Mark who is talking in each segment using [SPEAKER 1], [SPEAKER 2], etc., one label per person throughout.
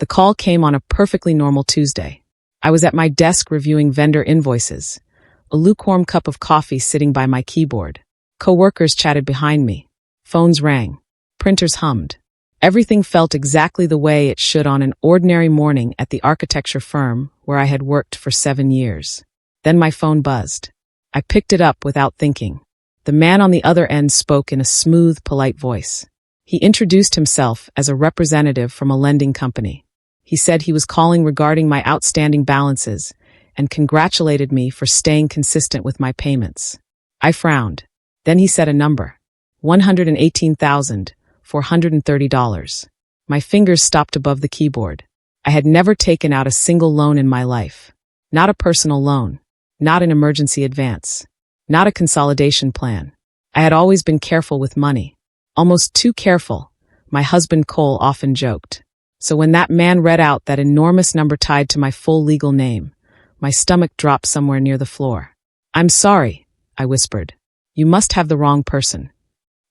[SPEAKER 1] The call came on a perfectly normal Tuesday. I was at my desk reviewing vendor invoices, a lukewarm cup of coffee sitting by my keyboard. Coworkers chatted behind me. Phones rang. Printers hummed. Everything felt exactly the way it should on an ordinary morning at the architecture firm where I had worked for 7 years. Then my phone buzzed. I picked it up without thinking. The man on the other end spoke in a smooth, polite voice. He introduced himself as a representative from a lending company. He said he was calling regarding my outstanding balances and congratulated me for staying consistent with my payments. I frowned. Then he said a number. $118,430. My fingers stopped above the keyboard. I had never taken out a single loan in my life. Not a personal loan. Not an emergency advance. Not a consolidation plan. I had always been careful with money. Almost too careful, my husband Cole often joked. So when that man read out that enormous number tied to my full legal name, my stomach dropped somewhere near the floor. "I'm sorry," I whispered. "You must have the wrong person."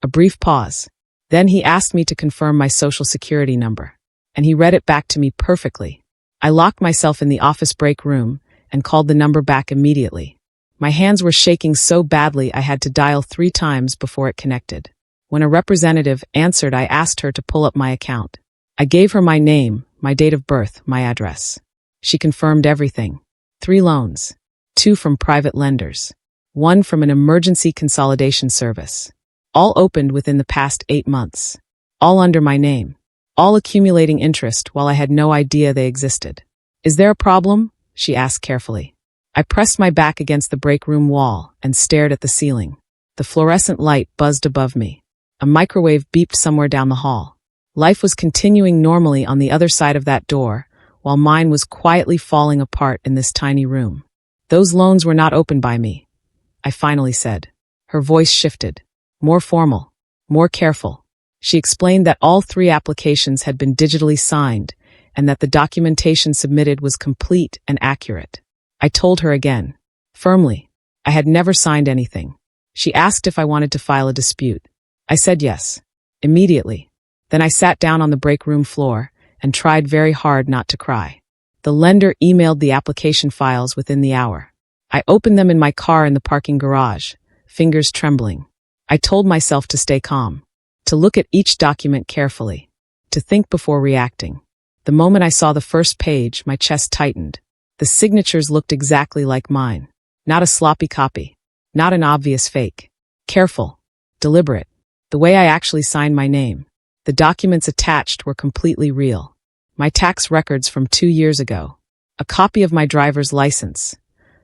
[SPEAKER 1] A brief pause. Then he asked me to confirm my social security number, and he read it back to me perfectly. I locked myself in the office break room and called the number back immediately. My hands were shaking so badly I had to dial 3 times before it connected. When a representative answered, I asked her to pull up my account. I gave her my name, my date of birth, my address. She confirmed everything. 3 loans. 2 from private lenders. 1 from an emergency consolidation service. All opened within the past 8 months. All under my name. All accumulating interest while I had no idea they existed. "Is there a problem?" she asked carefully. I pressed my back against the break room wall and stared at the ceiling. The fluorescent light buzzed above me. A microwave beeped somewhere down the hall. Life was continuing normally on the other side of that door, while mine was quietly falling apart in this tiny room. "Those loans were not opened by me," I finally said. Her voice shifted. More formal. More careful. She explained that all 3 applications had been digitally signed and that the documentation submitted was complete and accurate. I told her again. Firmly. I had never signed anything. She asked if I wanted to file a dispute. I said yes. Immediately. Then I sat down on the break room floor and tried very hard not to cry. The lender emailed the application files within the hour. I opened them in my car in the parking garage, fingers trembling. I told myself to stay calm, to look at each document carefully, to think before reacting. The moment I saw the first page, my chest tightened. The signatures looked exactly like mine. Not a sloppy copy. Not an obvious fake. Careful. Deliberate. The way I actually signed my name. The documents attached were completely real. My tax records from 2 years ago. A copy of my driver's license.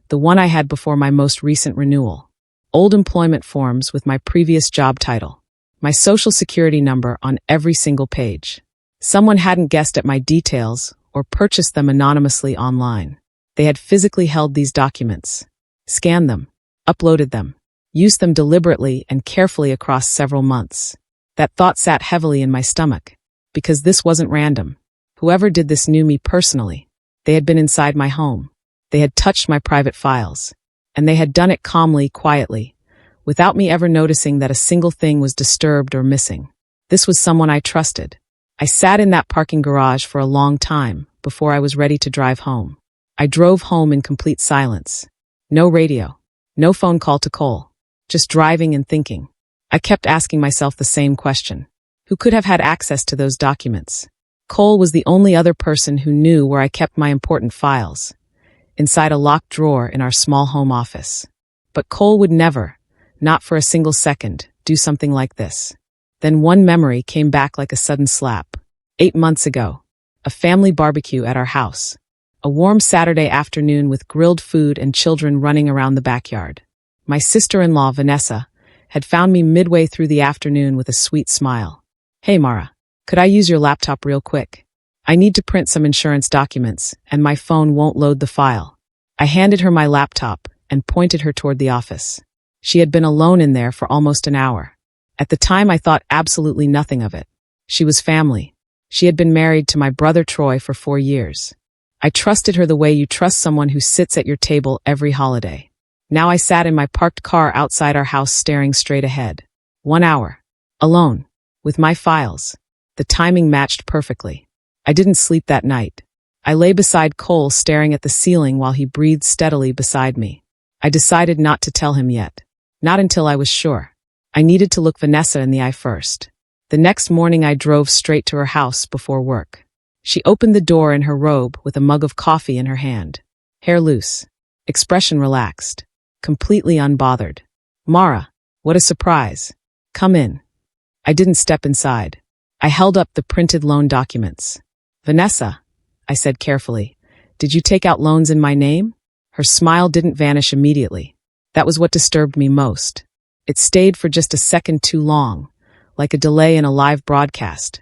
[SPEAKER 1] The one I had before my most recent renewal. Old employment forms with my previous job title. My social security number on every single page. Someone hadn't guessed at my details or purchased them anonymously online. They had physically held these documents, scanned them, uploaded them, used them deliberately and carefully across several months. That thought sat heavily in my stomach, because this wasn't random. Whoever did this knew me personally. They had been inside my home. They had touched my private files. And they had done it calmly, quietly, without me ever noticing that a single thing was disturbed or missing. This was someone I trusted. I sat in that parking garage for a long time before I was ready to drive home. I drove home in complete silence. No radio. No phone call to Cole. Just driving and thinking. I kept asking myself the same question. Who could have had access to those documents? Cole was the only other person who knew where I kept my important files. Inside a locked drawer in our small home office. But Cole would never, not for a single second, do something like this. Then one memory came back like a sudden slap. 8 months ago. A family barbecue at our house. A warm Saturday afternoon with grilled food and children running around the backyard. My sister-in-law, Vanessa, had found me midway through the afternoon with a sweet smile. "Hey Mara, could I use your laptop real quick? I need to print some insurance documents, and my phone won't load the file." I handed her my laptop and pointed her toward the office. She had been alone in there for almost an hour. At the time, I thought absolutely nothing of it. She was family. She had been married to my brother Troy for 4 years. I trusted her the way you trust someone who sits at your table every holiday. Now I sat in my parked car outside our house staring straight ahead. 1 hour. Alone. With my files. The timing matched perfectly. I didn't sleep that night. I lay beside Cole staring at the ceiling while he breathed steadily beside me. I decided not to tell him yet. Not until I was sure. I needed to look Vanessa in the eye first. The next morning I drove straight to her house before work. She opened the door in her robe with a mug of coffee in her hand. Hair loose. Expression relaxed. Completely unbothered. "Mara, what a surprise. Come in." I didn't step inside. I held up the printed loan documents. "Vanessa," I said carefully, "did you take out loans in my name?" Her smile didn't vanish immediately. That was what disturbed me most. It stayed for just a second too long, like a delay in a live broadcast,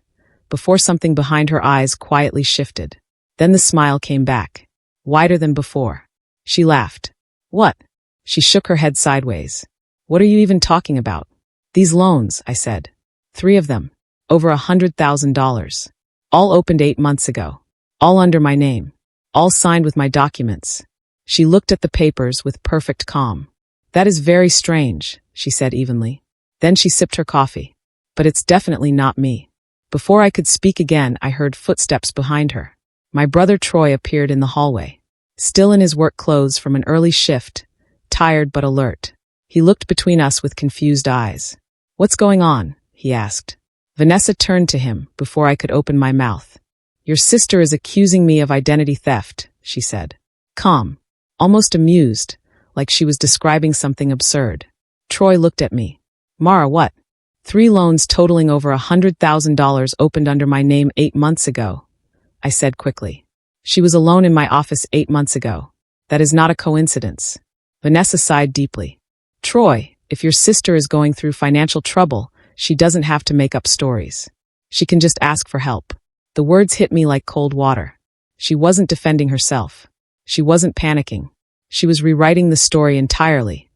[SPEAKER 1] before something behind her eyes quietly shifted. Then the smile came back, wider than before. She laughed. "What?" She shook her head sideways. "What are you even talking about?" "These loans," I said. 3 of them. Over $100,000. All opened 8 months ago. All under my name. All signed with my documents. She looked at the papers with perfect calm. "That is very strange," she said evenly. Then she sipped her coffee. "But it's definitely not me." Before I could speak again, I heard footsteps behind her. My brother Troy appeared in the hallway, still in his work clothes from an early shift, tired but alert. He looked between us with confused eyes. "What's going on?" he asked. Vanessa turned to him before I could open my mouth. "Your sister is accusing me of identity theft," she said. Calm, almost amused, like she was describing something absurd. Troy looked at me. "Mara, what?" 3 loans totaling over $100,000 opened under my name 8 months ago, I said quickly. "She was alone in my office 8 months ago. That is not a coincidence." Vanessa sighed deeply. "Troy, if your sister is going through financial trouble, she doesn't have to make up stories. She can just ask for help." The words hit me like cold water. She wasn't defending herself. She wasn't panicking. She was rewriting the story entirely,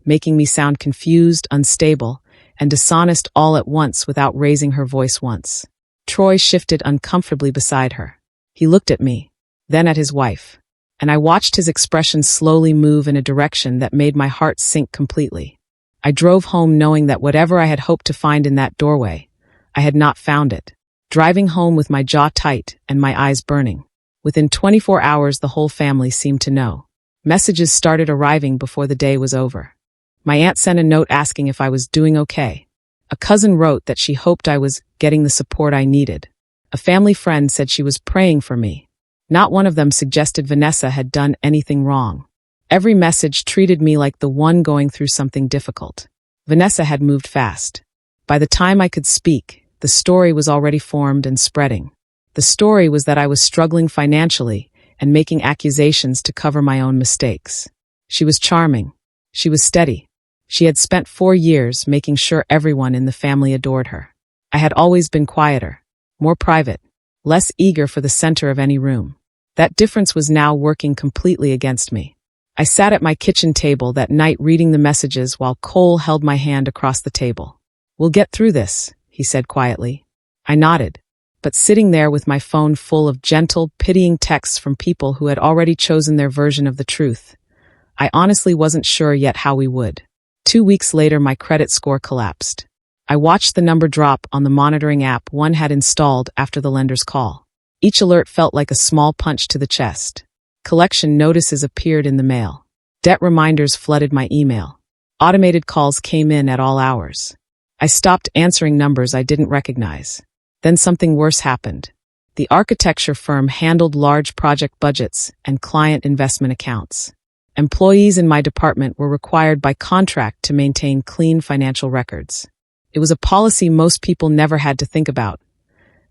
[SPEAKER 1] making me sound confused, unstable, and dishonest all at once without raising her voice once. Troy shifted uncomfortably beside her. He looked at me, then at his wife, and I watched his expression slowly move in a direction that made my heart sink completely. I drove home knowing that whatever I had hoped to find in that doorway, I had not found it. Driving home with my jaw tight and my eyes burning. Within 24 hours, the whole family seemed to know. Messages started arriving before the day was over. My aunt sent a note asking if I was doing okay. A cousin wrote that she hoped I was getting the support I needed. A family friend said she was praying for me. Not one of them suggested Vanessa had done anything wrong. Every message treated me like the one going through something difficult. Vanessa had moved fast. By the time I could speak, the story was already formed and spreading. The story was that I was struggling financially and making accusations to cover my own mistakes. She was charming. She was steady. She had spent 4 years making sure everyone in the family adored her. I had always been quieter, more private, less eager for the center of any room. That difference was now working completely against me. I sat at my kitchen table that night reading the messages while Cole held my hand across the table. "We'll get through this," he said quietly. I nodded, but sitting there with my phone full of gentle, pitying texts from people who had already chosen their version of the truth, I honestly wasn't sure yet how we would. 2 weeks later, my credit score collapsed. I watched the number drop on the monitoring app one had installed after the lender's call. Each alert felt like a small punch to the chest. Collection notices appeared in the mail. Debt reminders flooded my email. Automated calls came in at all hours. I stopped answering numbers I didn't recognize. Then something worse happened. The architecture firm handled large project budgets and client investment accounts. Employees in my department were required by contract to maintain clean financial records. It was a policy most people never had to think about,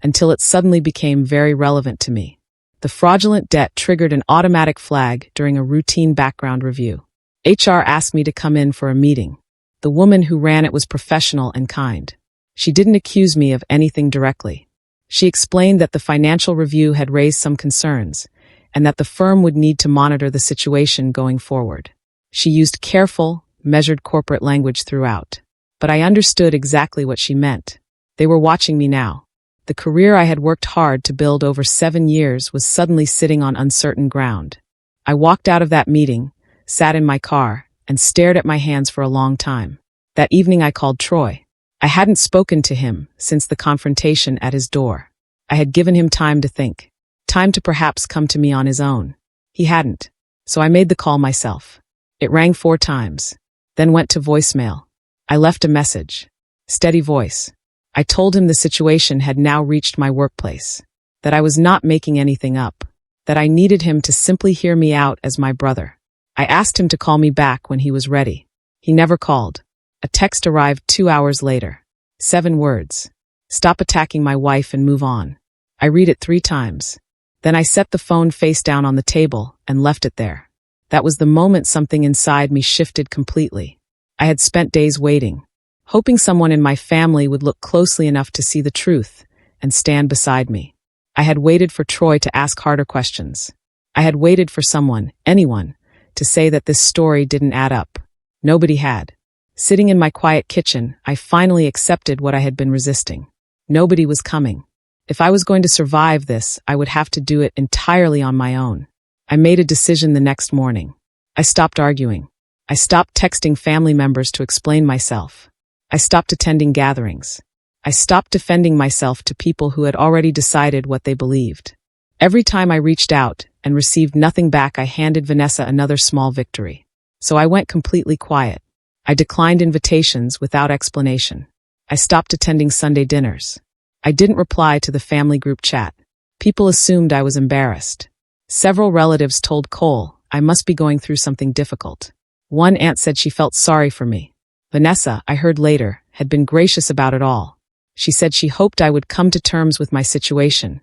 [SPEAKER 1] until it suddenly became very relevant to me. The fraudulent debt triggered an automatic flag during a routine background review. HR asked me to come in for a meeting. The woman who ran it was professional and kind. She didn't accuse me of anything directly. She explained that the financial review had raised some concerns, and that the firm would need to monitor the situation going forward. She used careful, measured corporate language throughout. But I understood exactly what she meant. They were watching me now. The career I had worked hard to build over 7 years was suddenly sitting on uncertain ground. I walked out of that meeting, sat in my car, and stared at my hands for a long time. That evening I called Troy. I hadn't spoken to him since the confrontation at his door. I had given him time to think, time to perhaps come to me on his own. He hadn't, so I made the call myself. It rang 4 times, then went to voicemail. I left a message. Steady voice. I told him the situation had now reached my workplace, that I was not making anything up, that I needed him to simply hear me out as my brother. I asked him to call me back when he was ready. He never called. A text arrived 2 hours later. 7 words. Stop attacking my wife and move on. I read it 3 times. Then I set the phone face down on the table and left it there. That was the moment something inside me shifted completely. I had spent days waiting, hoping someone in my family would look closely enough to see the truth and stand beside me. I had waited for Troy to ask harder questions. I had waited for someone, anyone, to say that this story didn't add up. Nobody had. Sitting in my quiet kitchen, I finally accepted what I had been resisting. Nobody was coming. If I was going to survive this, I would have to do it entirely on my own. I made a decision the next morning. I stopped arguing. I stopped texting family members to explain myself. I stopped attending gatherings. I stopped defending myself to people who had already decided what they believed. Every time I reached out and received nothing back, I handed Vanessa another small victory. So I went completely quiet. I declined invitations without explanation. I stopped attending Sunday dinners. I didn't reply to the family group chat. People assumed I was embarrassed. Several relatives told Cole I must be going through something difficult. One aunt said she felt sorry for me. Vanessa, I heard later, had been gracious about it all. She said she hoped I would come to terms with my situation,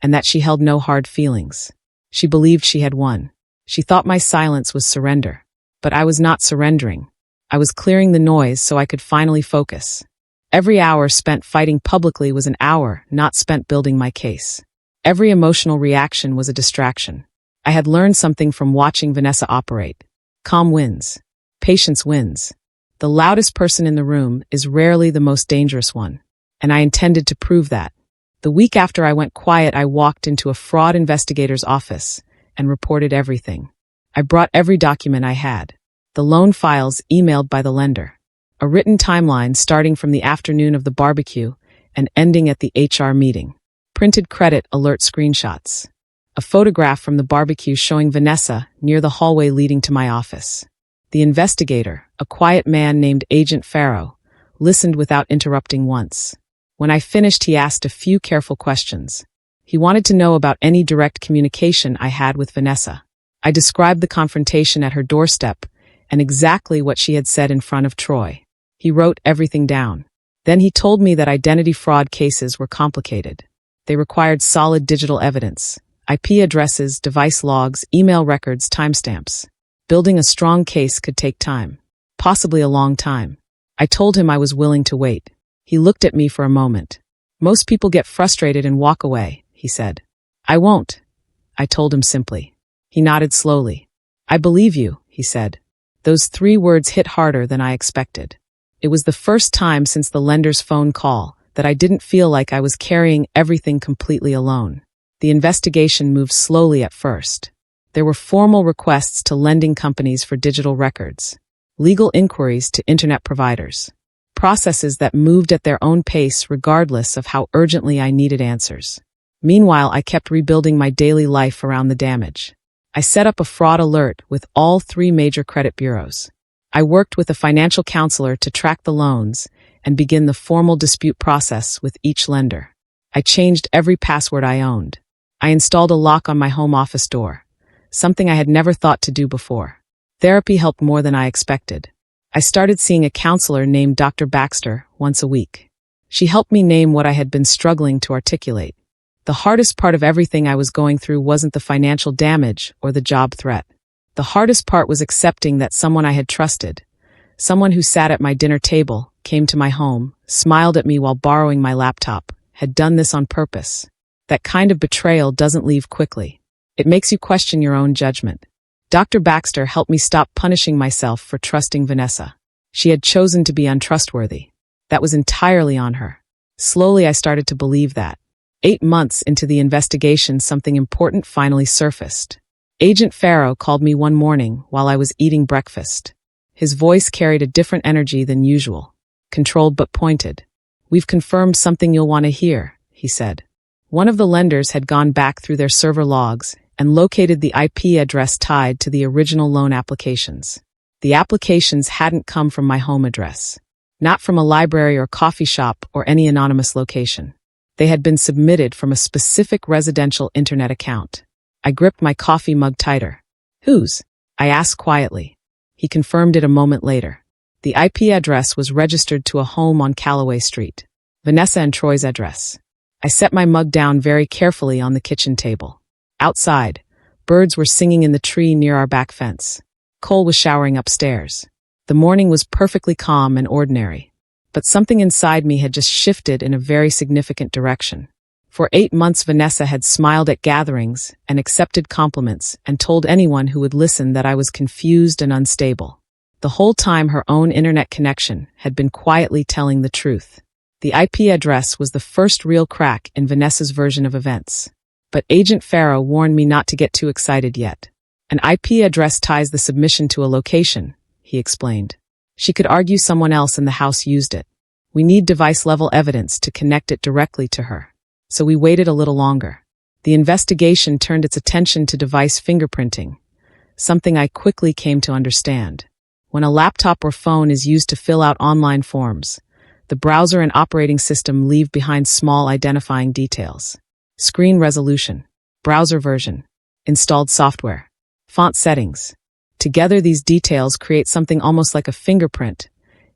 [SPEAKER 1] and that she held no hard feelings. She believed she had won. She thought my silence was surrender. But I was not surrendering. I was clearing the noise so I could finally focus. Every hour spent fighting publicly was an hour not spent building my case. Every emotional reaction was a distraction. I had learned something from watching Vanessa operate. Calm wins. Patience wins. The loudest person in the room is rarely the most dangerous one. And I intended to prove that. The week after I went quiet, I walked into a fraud investigator's office and reported everything. I brought every document I had. The loan files emailed by the lender. A written timeline starting from the afternoon of the barbecue and ending at the HR meeting. Printed credit alert screenshots. A photograph from the barbecue showing Vanessa near the hallway leading to my office. The investigator, a quiet man named Agent Farrow, listened without interrupting once. When I finished, he asked a few careful questions. He wanted to know about any direct communication I had with Vanessa. I described the confrontation at her doorstep and exactly what she had said in front of Troy. He wrote everything down. Then he told me that identity fraud cases were complicated. They required solid digital evidence, IP addresses, device logs, email records, timestamps. Building a strong case could take time, possibly a long time. I told him I was willing to wait. He looked at me for a moment. Most people get frustrated and walk away, he said. I won't, I told him simply. He nodded slowly. I believe you, he said. Those 3 words hit harder than I expected. It was the first time since the lender's phone call that I didn't feel like I was carrying everything completely alone. The investigation moved slowly at first. There were formal requests to lending companies for digital records, legal inquiries to internet providers, processes that moved at their own pace regardless of how urgently I needed answers. Meanwhile, I kept rebuilding my daily life around the damage. I set up a fraud alert with all 3 major credit bureaus. I worked with a financial counselor to track the loans and begin the formal dispute process with each lender. I changed every password I owned. I installed a lock on my home office door, something I had never thought to do before. Therapy helped more than I expected. I started seeing a counselor named Dr. Baxter once a week. She helped me name what I had been struggling to articulate. The hardest part of everything I was going through wasn't the financial damage or the job threat. The hardest part was accepting that someone I had trusted, someone who sat at my dinner table, came to my home, smiled at me while borrowing my laptop, had done this on purpose. That kind of betrayal doesn't leave quickly. It makes you question your own judgment. Dr. Baxter helped me stop punishing myself for trusting Vanessa. She had chosen to be untrustworthy. That was entirely on her. Slowly, I started to believe that. 8 months into the investigation, something important finally surfaced. Agent Farrow called me one morning while I was eating breakfast. His voice carried a different energy than usual, controlled but pointed. "We've confirmed something you'll want to hear," he said. One of the lenders had gone back through their server logs and located the IP address tied to the original loan applications. The applications hadn't come from my home address, not from a library or coffee shop or any anonymous location. They had been submitted from a specific residential internet account. I gripped my coffee mug tighter. Whose? I asked quietly. He confirmed it a moment later. The IP address was registered to a home on Callaway Street. Vanessa and Troy's address. I set my mug down very carefully on the kitchen table. Outside, birds were singing in the tree near our back fence. Cole was showering upstairs. The morning was perfectly calm and ordinary. But something inside me had just shifted in a very significant direction. For 8 months, Vanessa had smiled at gatherings and accepted compliments and told anyone who would listen that I was confused and unstable. The whole time, her own internet connection had been quietly telling the truth. The IP address was the first real crack in Vanessa's version of events. But Agent Farrow warned me not to get too excited yet. An IP address ties the submission to a location, he explained. She could argue someone else in the house used it. We need device-level evidence to connect it directly to her. So we waited a little longer. The investigation turned its attention to device fingerprinting, something I quickly came to understand. When a laptop or phone is used to fill out online forms, the browser and operating system leave behind small identifying details. Screen resolution, browser version, installed software, font settings. Together, these details create something almost like a fingerprint,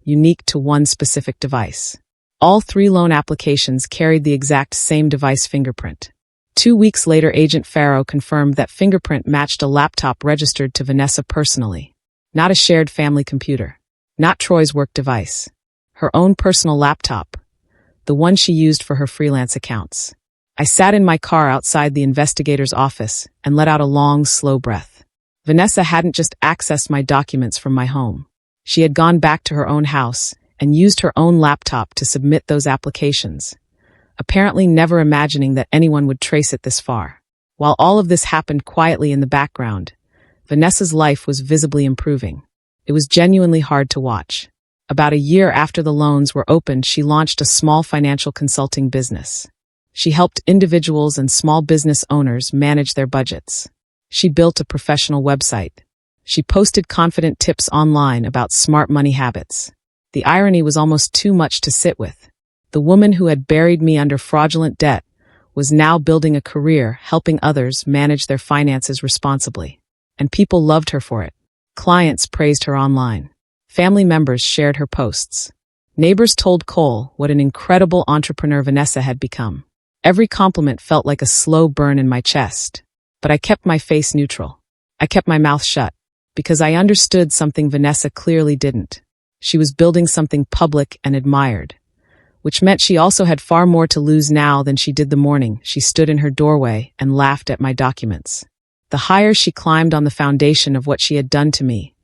[SPEAKER 1] unique to one specific device. All 3 loan applications carried the exact same device fingerprint. 2 weeks later, Agent Farrow confirmed that fingerprint matched a laptop registered to Vanessa personally. Not a shared family computer. Not Troy's work device. Her own personal laptop. The one she used for her freelance accounts. I sat in my car outside the investigator's office and let out a long, slow breath. Vanessa hadn't just accessed my documents from my home. She had gone back to her own house and used her own laptop to submit those applications, apparently never imagining that anyone would trace it this far. While all of this happened quietly in the background, Vanessa's life was visibly improving. It was genuinely hard to watch. About a year after the loans were opened, she launched a small financial consulting business. She helped individuals and small business owners manage their budgets. She built a professional website. She posted confident tips online about smart money habits. The irony was almost too much to sit with. The woman who had buried me under fraudulent debt was now building a career helping others manage their finances responsibly. And people loved her for it. Clients praised her online. Family members shared her posts. Neighbors told Cole what an incredible entrepreneur Vanessa had become. Every compliment felt like a slow burn in my chest. But I kept my face neutral. I kept my mouth shut, because I understood something Vanessa clearly didn't. She was building something public and admired, which meant she also had far more to lose now than she did the morning she stood in her doorway and laughed at my documents. The higher she climbed on the foundation of what she had done to me,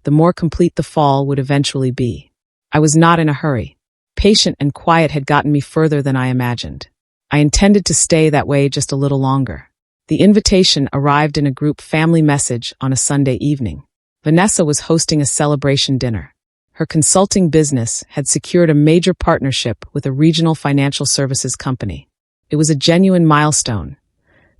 [SPEAKER 1] the more complete the fall would eventually be. I was not in a hurry. Patient and quiet had gotten me further than I imagined. I intended to stay that way just a little longer. The invitation arrived in a group family message on a Sunday evening. Vanessa was hosting a celebration dinner. Her consulting business had secured a major partnership with a regional financial services company. It was a genuine milestone,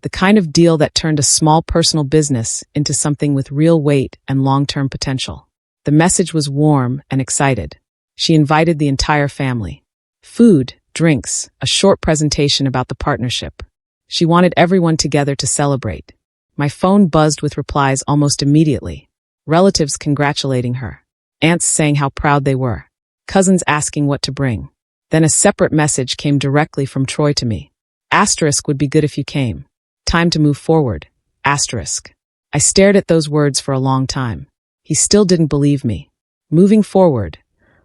[SPEAKER 1] the kind of deal that turned a small personal business into something with real weight and long-term potential. The message was warm and excited. She invited the entire family. Food, drinks, a short presentation about the partnership. She wanted everyone together to celebrate. My phone buzzed with replies almost immediately. Relatives congratulating her. Aunts saying how proud they were. Cousins asking what to bring. Then a separate message came directly from Troy to me. Asterisk would be good if you came. Time to move forward. Asterisk. I stared at those words for a long time. He still didn't believe me. Moving forward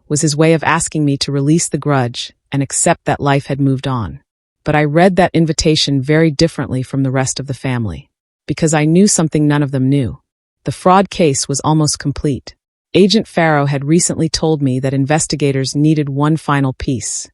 [SPEAKER 1] was his way of asking me to release the grudge and accept that life had moved on. But I read that invitation very differently from the rest of the family, because I knew something none of them knew. The fraud case was almost complete. Agent Farrow had recently told me that investigators needed one final piece,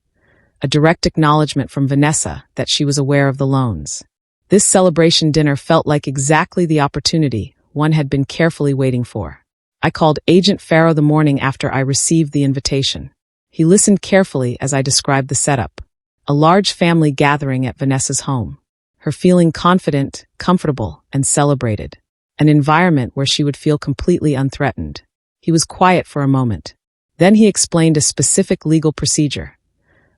[SPEAKER 1] a direct acknowledgement from Vanessa that she was aware of the loans. This celebration dinner felt like exactly the opportunity one had been carefully waiting for. I called Agent Farrow the morning after I received the invitation. He listened carefully as I described the setup. A large family gathering at Vanessa's home. Her feeling confident, comfortable, and celebrated. An environment where she would feel completely unthreatened. He was quiet for a moment. Then he explained a specific legal procedure.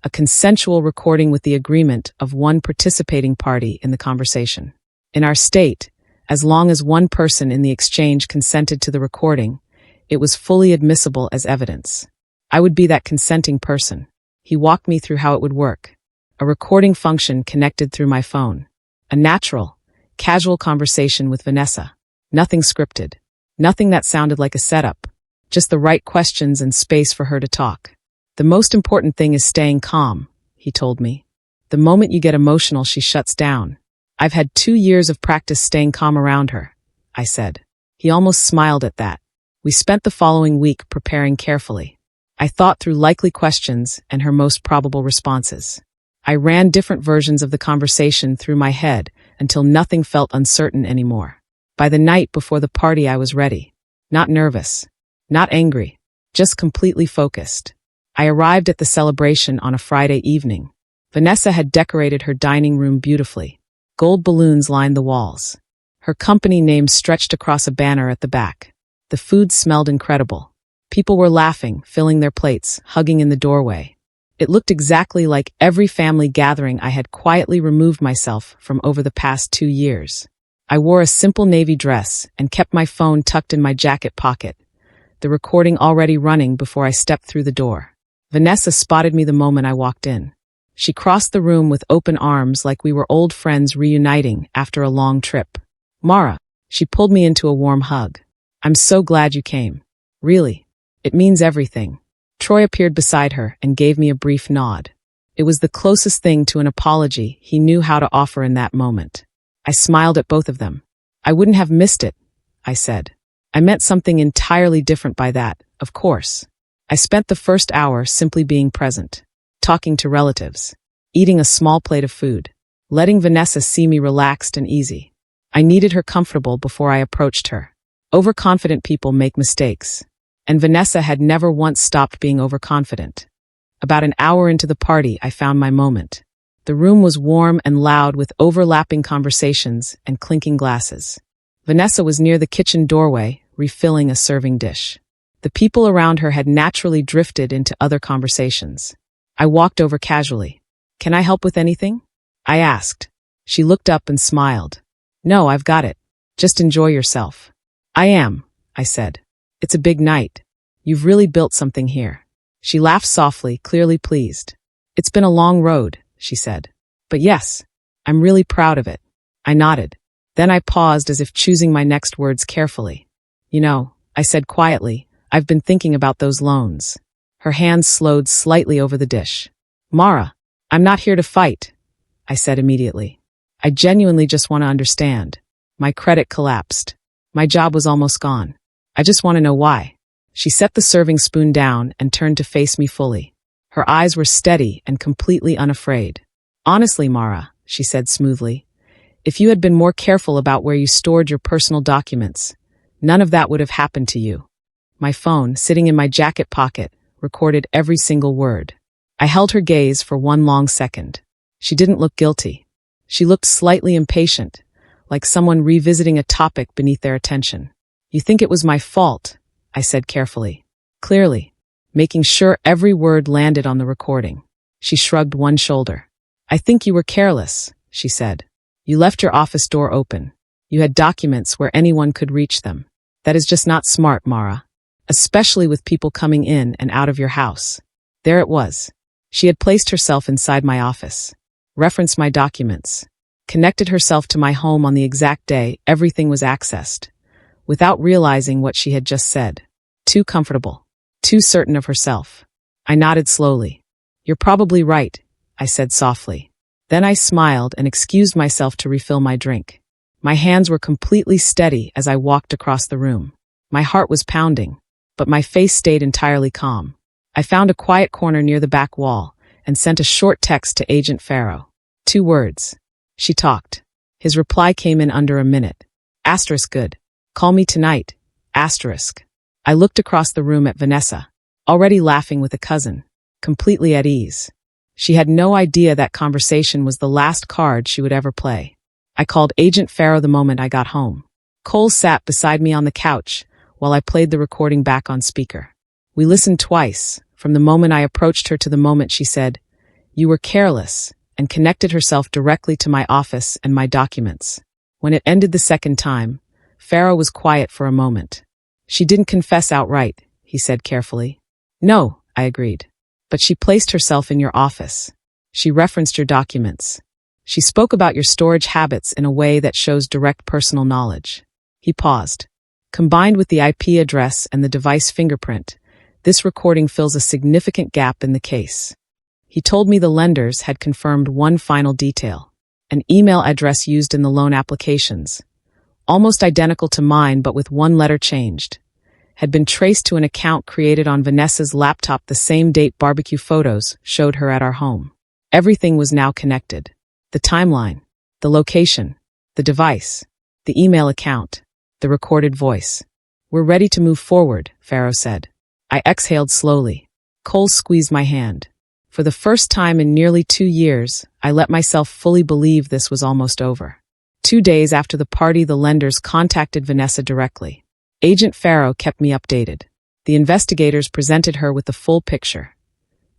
[SPEAKER 1] A consensual recording with the agreement of one participating party in the conversation. In our state, as long as one person in the exchange consented to the recording, it was fully admissible as evidence. I would be that consenting person. He walked me through how it would work. A recording function connected through my phone. A natural, casual conversation with Vanessa. Nothing scripted. Nothing that sounded like a setup. Just the right questions and space for her to talk. The most important thing is staying calm, he told me. The moment you get emotional, she shuts down. I've had 2 years of practice staying calm around her, I said. He almost smiled at that. We spent the following week preparing carefully. I thought through likely questions and her most probable responses. I ran different versions of the conversation through my head until nothing felt uncertain anymore. By the night before the party, I was ready. Not nervous. Not angry. Just completely focused. I arrived at the celebration on a Friday evening. Vanessa had decorated her dining room beautifully. Gold balloons lined the walls. Her company name stretched across a banner at the back. The food smelled incredible. People were laughing, filling their plates, hugging in the doorway. It looked exactly like every family gathering I had quietly removed myself from over the past 2 years. I wore a simple navy dress and kept my phone tucked in my jacket pocket, the recording already running before I stepped through the door. Vanessa spotted me the moment I walked in. She crossed the room with open arms like we were old friends reuniting after a long trip. Mara, she pulled me into a warm hug. I'm so glad you came. Really. It means everything. Troy appeared beside her and gave me a brief nod. It was the closest thing to an apology he knew how to offer in that moment. I smiled at both of them. I wouldn't have missed it, I said. I meant something entirely different by that, of course. I spent the first hour simply being present, talking to relatives, eating a small plate of food, letting Vanessa see me relaxed and easy. I needed her comfortable before I approached her. Overconfident people make mistakes. And Vanessa had never once stopped being overconfident. About an hour into the party, I found my moment. The room was warm and loud with overlapping conversations and clinking glasses. Vanessa was near the kitchen doorway, refilling a serving dish. The people around her had naturally drifted into other conversations. I walked over casually. Can I help with anything? I asked. She looked up and smiled. No, I've got it. Just enjoy yourself. I am, I said. It's a big night. You've really built something here. She laughed softly, clearly pleased. It's been a long road, she said. But yes, I'm really proud of it. I nodded. Then I paused as if choosing my next words carefully. You know, I said quietly, I've been thinking about those loans. Her hands slowed slightly over the dish. Mara, I'm not here to fight, I said immediately. I genuinely just want to understand. My credit collapsed. My job was almost gone. I just want to know why. She set the serving spoon down and turned to face me fully. Her eyes were steady and completely unafraid. Honestly, Mara, she said smoothly, if you had been more careful about where you stored your personal documents, none of that would have happened to you. My phone, sitting in my jacket pocket, recorded every single word. I held her gaze for one long second. She didn't look guilty. She looked slightly impatient, like someone revisiting a topic beneath their attention. You think it was my fault, I said carefully. Clearly, making sure every word landed on the recording. She shrugged one shoulder. I think you were careless, she said. You left your office door open. You had documents where anyone could reach them. That is just not smart, Mara. Especially with people coming in and out of your house. There it was. She had placed herself inside my office, referenced my documents, connected herself to my home on the exact day everything was accessed, without realizing what she had just said. Too comfortable. Too certain of herself. I nodded slowly. You're probably right, I said softly. Then I smiled and excused myself to refill my drink. My hands were completely steady as I walked across the room. My heart was pounding, but my face stayed entirely calm. I found a quiet corner near the back wall and sent a short text to Agent Farrow. 2 words. She talked. His reply came in under a minute. Asterisk good. Call me tonight. Asterisk. I looked across the room at Vanessa, already laughing with a cousin, completely at ease. She had no idea that conversation was the last card she would ever play. I called Agent Farrow the moment I got home. Cole sat beside me on the couch while I played the recording back on speaker. We listened twice, from the moment I approached her to the moment she said, "You were careless," and connected herself directly to my office and my documents. When it ended the second time, Farrow was quiet for a moment. "She didn't confess outright," he said carefully. "No," I agreed. "But she placed herself in your office. She referenced your documents. She spoke about your storage habits in a way that shows direct personal knowledge." He paused. Combined with the IP address and the device fingerprint, this recording fills a significant gap in the case. He told me the lenders had confirmed one final detail: an email address used in the loan applications, almost identical to mine but with one letter changed, had been traced to an account created on Vanessa's laptop the same date barbecue photos showed her at our home. Everything was now connected. The timeline, the location, the device, the email account, the recorded voice. "We're ready to move forward," Farrow said. I exhaled slowly. Cole squeezed my hand. For the first time in nearly 2 years, I let myself fully believe this was almost over. 2 days after the party, the lenders contacted Vanessa directly. Agent Farrow kept me updated. The investigators presented her with the full picture: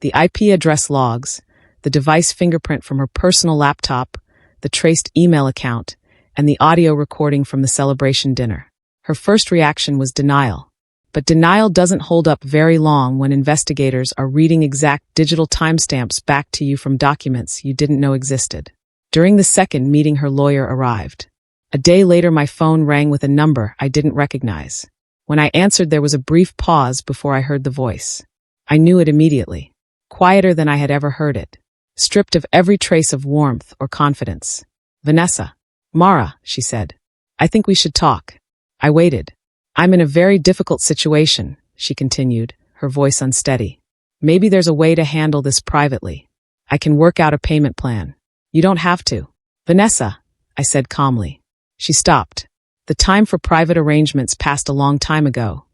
[SPEAKER 1] the IP address logs, the device fingerprint from her personal laptop, the traced email account, and the audio recording from the celebration dinner. Her first reaction was denial. But denial doesn't hold up very long when investigators are reading exact digital timestamps back to you from documents you didn't know existed. During the second meeting, her lawyer arrived. A day later, my phone rang with a number I didn't recognize. When I answered, there was a brief pause before I heard the voice. I knew it immediately. Quieter than I had ever heard it. Stripped of every trace of warmth or confidence. "Vanessa." "Mara," she said. "I think we should talk." I waited. "I'm in a very difficult situation," she continued, her voice unsteady. "Maybe there's a way to handle this privately. I can work out a payment plan. You don't have to." "Vanessa," I said calmly. She stopped. "The time for private arrangements passed a long time ago,"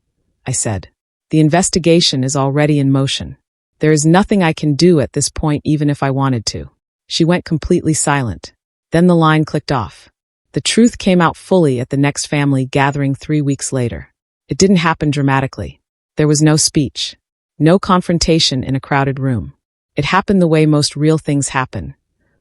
[SPEAKER 1] I said. "The investigation is already in motion. There is nothing I can do at this point, even if I wanted to." She went completely silent. Then the line clicked off. The truth came out fully at the next family gathering 3 weeks later. It didn't happen dramatically. There was no speech. No confrontation in a crowded room. It happened the way most real things happen.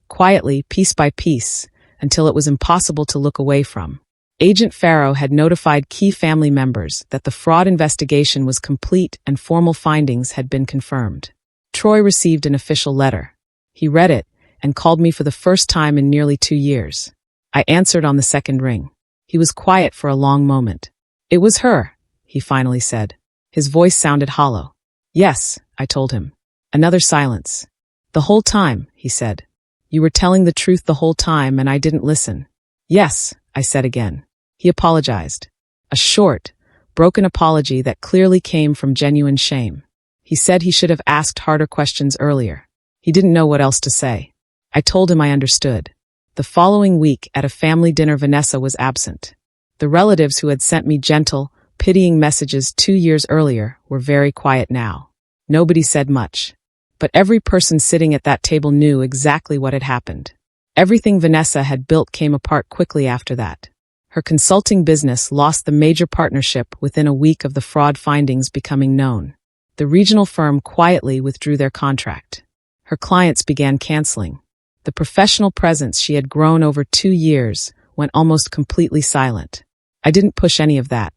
[SPEAKER 1] Quietly, piece by piece, until it was impossible to look away from. Agent Farrow had notified key family members that the fraud investigation was complete and formal findings had been confirmed. Troy received an official letter. He read it and called me for the first time in nearly 2 years. I answered on the second ring. He was quiet for a long moment. "It was her," he finally said. His voice sounded hollow. "Yes," I told him. Another silence. "The whole time," he said. "You were telling the truth the whole time and I didn't listen." "Yes," I said again. He apologized. A short, broken apology that clearly came from genuine shame. He said he should have asked harder questions earlier. He didn't know what else to say. I told him I understood. The following week, at a family dinner, Vanessa was absent. The relatives who had sent me gentle, pitying messages 2 years earlier were very quiet now. Nobody said much. But every person sitting at that table knew exactly what had happened. Everything Vanessa had built came apart quickly after that. Her consulting business lost the major partnership within a week of the fraud findings becoming known. The regional firm quietly withdrew their contract. Her clients began canceling. The professional presence she had grown over 2 years went almost completely silent. I didn't push any of that.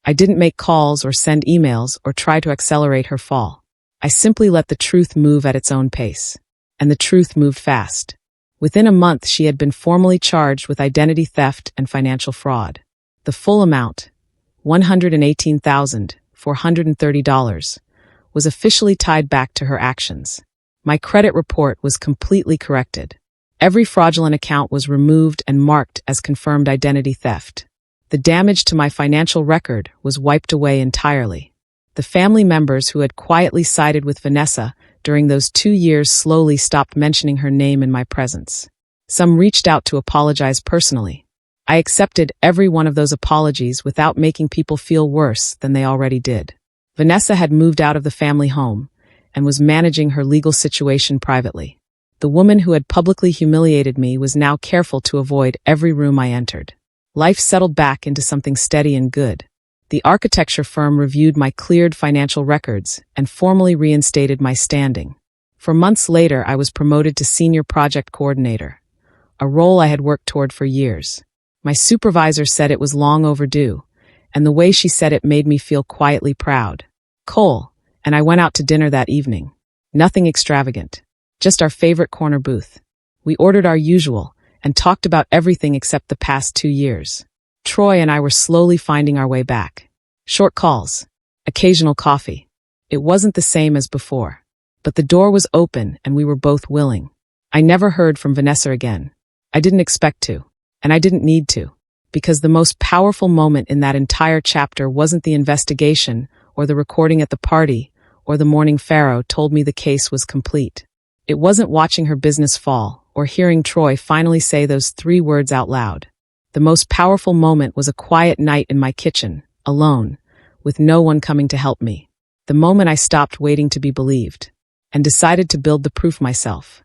[SPEAKER 1] I didn't make calls or send emails or try to accelerate her fall. I simply let the truth move at its own pace. And the truth moved fast. Within a month, she had been formally charged with identity theft and financial fraud. The full amount, $118,430, was officially tied back to her actions. My credit report was completely corrected. Every fraudulent account was removed and marked as confirmed identity theft. The damage to my financial record was wiped away entirely. The family members who had quietly sided with Vanessa during those 2 years slowly stopped mentioning her name in my presence. Some reached out to apologize personally. I accepted every one of those apologies without making people feel worse than they already did. Vanessa had moved out of the family home, and was managing her legal situation privately. The woman who had publicly humiliated me was now careful to avoid every room I entered. Life settled back into something steady and good. The architecture firm reviewed my cleared financial records and formally reinstated my standing. For months later, I was promoted to senior project coordinator, a role I had worked toward for years. My supervisor said it was long overdue, and the way she said it made me feel quietly proud. Cole and I went out to dinner that evening. Nothing extravagant, just our favorite corner booth. We ordered our usual and talked about everything except the past 2 years. Troy and I were slowly finding our way back. Short calls, occasional coffee. It wasn't the same as before, but the door was open and we were both willing. I never heard from Vanessa again. I didn't expect to, and I didn't need to, because the most powerful moment in that entire chapter wasn't the investigation or the recording at the party or the morning Pharaoh told me the case was complete. It wasn't watching her business fall or hearing Troy finally say those 3 words out loud. The most powerful moment was a quiet night in my kitchen, alone, with no one coming to help me. The moment I stopped waiting to be believed and decided to build the proof myself.